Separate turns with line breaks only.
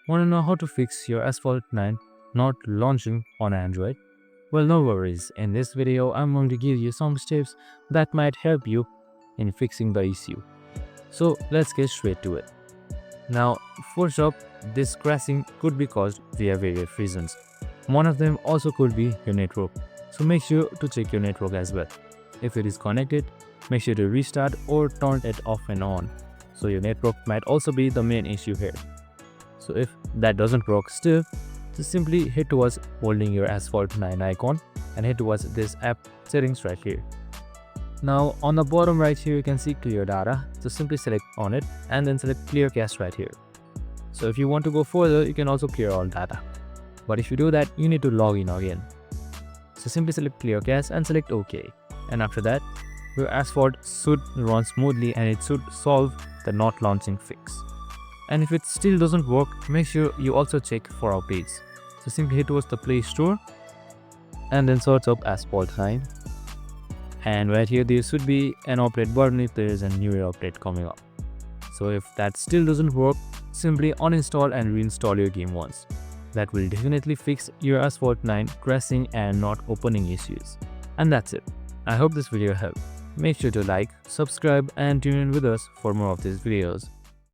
Want to know how to fix your Asphalt 9 not launching on Android? Well, no worries. In this video, I'm going to give you some tips that might help you in fixing the issue. So let's get straight to it. Now, first up, this crashing could be caused via various reasons. One of them also could be your network. So make sure to check your network as well. If it is connected, make sure to restart or turn it off and on. So your network might also be the main issue here. So if that doesn't work still, just simply head towards holding your Asphalt 9 icon and head towards this app settings right here. Now on the bottom right here you can see clear data, so simply select on it and then select clear cache right here. So if you want to go further, you can also clear all data. But if you do that, you need to log in again. So simply select clear cache and select OK. And after that, your Asphalt should run smoothly and it should solve the not launching fix. And if it still doesn't work, make sure you also check for updates. So simply head towards the Play Store and then search up Asphalt 9. And right here there should be an update button if there is a new update coming up. So if that still doesn't work, simply uninstall and reinstall your game once. That will definitely fix your Asphalt 9 crashing and not opening issues. And that's it. I hope this video helped. Make sure to like, subscribe and tune in with us for more of these videos.